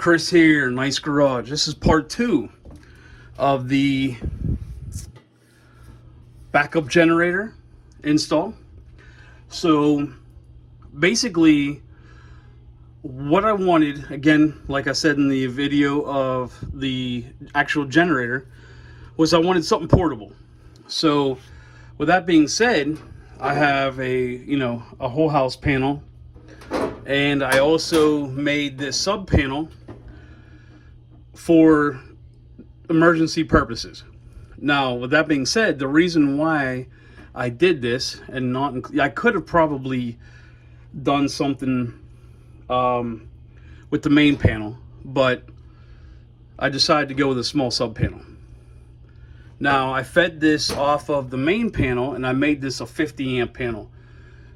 Chris here, Nice Garage. This is part 2 of the backup generator install. So basically what I wanted, again, like I said in the video of the actual generator, was I wanted something portable. So with that being said, I have a whole house panel, and I also made this sub panel for emergency purposes. Now, with that being said, the reason why I did this and not, I could have probably done something with the main panel, but I decided to go with a small sub panel. Now, I fed this off of the main panel and I made this a 50 amp panel.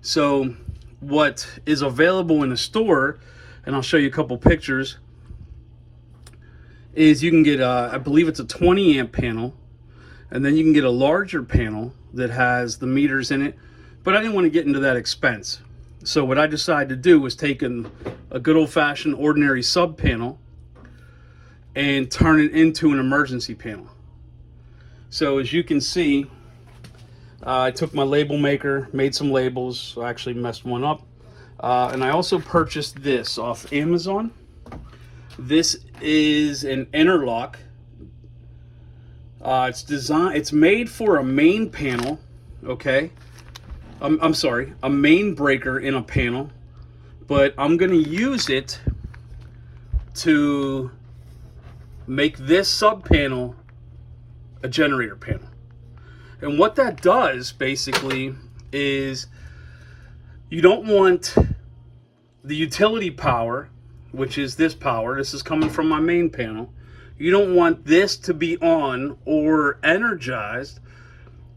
So what is available in the store, and I'll show you a couple pictures, is you can get I believe it's a 20 amp panel, and then you can get a larger panel that has the meters in it, but I didn't want to get into that expense. So what I decided to do was take a good old-fashioned ordinary sub panel and turn it into an emergency panel. So as you can see, I took my label maker, made some labels. I actually messed one up, and I also purchased this off Amazon. This is an interlock. It's made for a main panel, okay? I'm sorry, a main breaker in a panel, but I'm gonna use it to make this sub panel a generator panel. And what that does basically is, you don't want the utility power, which is this power, this is coming from my main panel, you don't want this to be on or energized,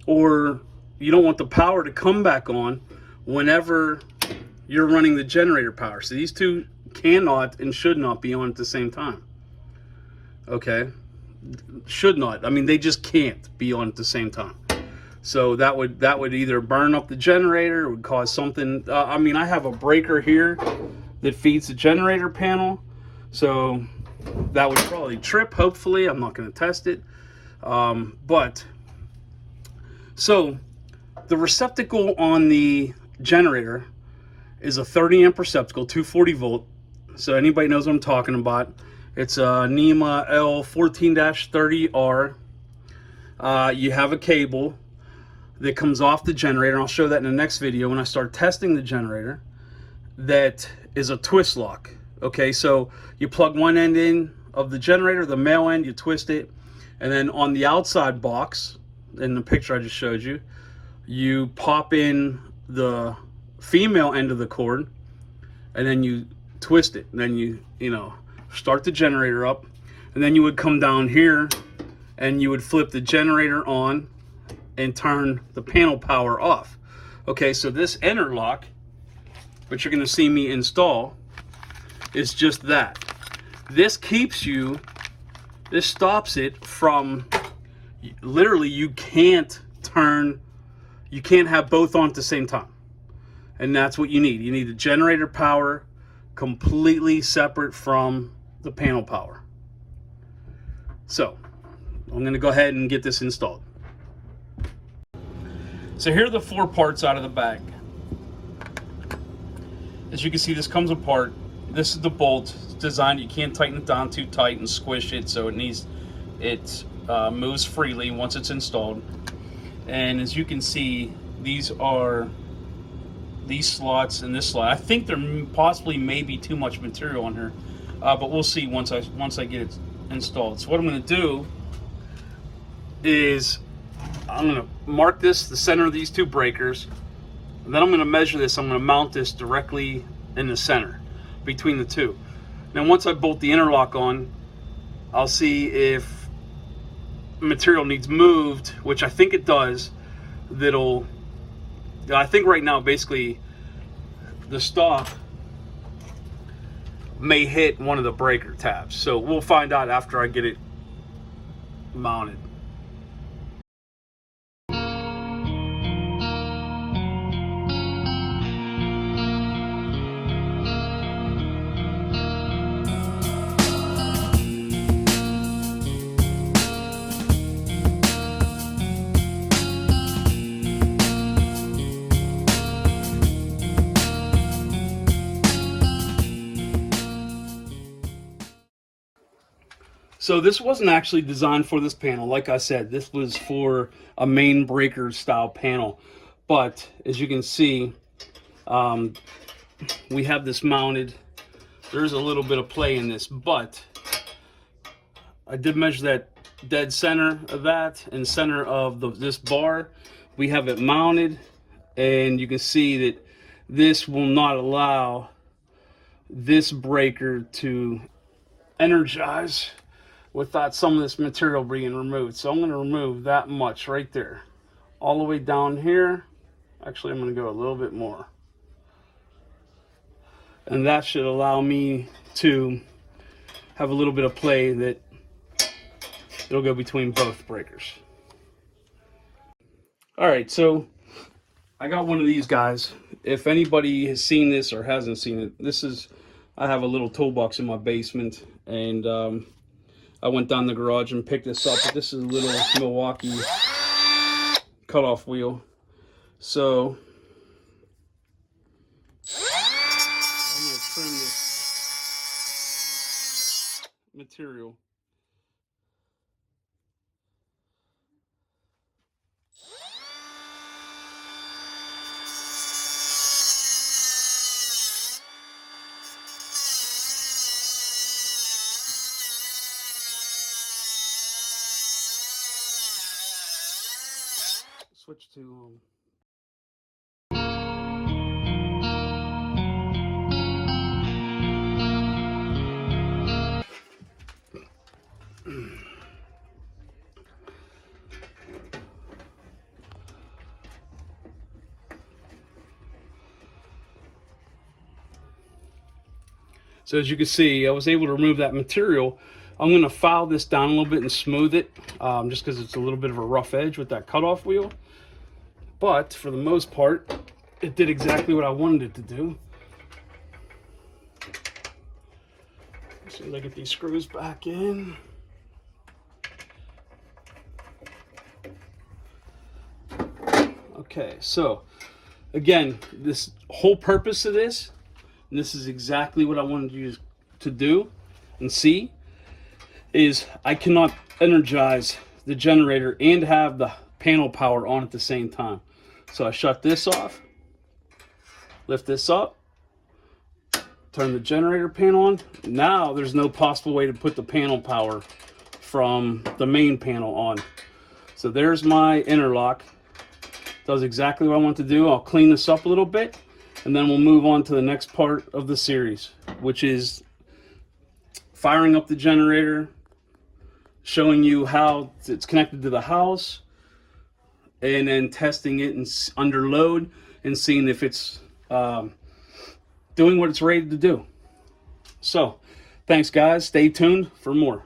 or you don't want the power to come back on whenever you're running the generator power. So these two cannot and should not be on at the same time. Okay? Should not. I mean, they just can't be on at the same time. So that would either burn up the generator, it would cause something. I mean, I have a breaker here that feeds the generator panel, so that would probably trip. Hopefully, I'm not going to test it. But so the receptacle on the generator is a 30 amp receptacle, 240 volt. So anybody knows what I'm talking about. It's a NEMA L14-30R. You have a cable that comes off the generator, and I'll show that in the next video when I start testing the generator, that is a twist lock. Okay, so you plug one end in of the generator, the male end, you twist it, and then on the outside box, in the picture I just showed you, you pop in the female end of the cord, and then you twist it, and then you start the generator up, and then you would come down here and you would flip the generator on and turn the panel power off. Okay, so this interlock, which you're going to see me install, is just that. This keeps you, this stops it from, literally you can't have both on at the same time. And that's what you need. You need the generator power completely separate from the panel power. So I'm going to go ahead and get this installed. So here are the 4 parts out of the bag. As you can see, this comes apart. This is the bolt. It's designed, you can't tighten it down too tight and squish it, so it moves freely once it's installed. And as you can see, these are these slots and this slot. I think there possibly may be too much material on here, but we'll see once I get it installed. So what I'm going to do is I'm going to mark this, the center of these 2 breakers, and then I'm going to measure this. I'm going to mount this directly in the center between the 2. Now once I bolt the interlock on, I'll see if material needs moved, which I think it does. I think right now basically the stop may hit one of the breaker tabs, so we'll find out after I get it mounted. So this wasn't actually designed for this panel. Like I said, this was for a main breaker style panel. But as you can see, we have this mounted. There's a little bit of play in this, but I did measure that dead center of that and center of this bar. We have it mounted, and you can see that this will not allow this breaker to energize without some of this material being removed. So I'm going to remove that much right there, all the way down here. Actually, I'm going to go a little bit more, and that should allow me to have a little bit of play that it'll go between both breakers. All right, so I got one of these guys. If anybody has seen this or hasn't seen it, this is, I have a little toolbox in my basement, and I went down the garage and picked this up. But this is a little Milwaukee cutoff wheel. So I'm going to trim this material. Switch to so as you can see, I was able to remove that material. I'm going to file this down a little bit and smooth it, just because it's a little bit of a rough edge with that cutoff wheel. But for the most part, it did exactly what I wanted it to do. As soon as I get these screws back in. Okay, so again, this whole purpose of this, and this is exactly what I wanted you to do and see, is I cannot energize the generator and have the panel power on at the same time. So I shut this off, lift this up, turn the generator panel on. Now there's no possible way to put the panel power from the main panel on. So there's my interlock. Does exactly what I want to do. I'll clean this up a little bit, and then we'll move on to the next part of the series, which is firing up the generator, showing you how it's connected to the house, and then testing it and under load and seeing if it's doing what it's rated to do. So thanks guys, stay tuned for more.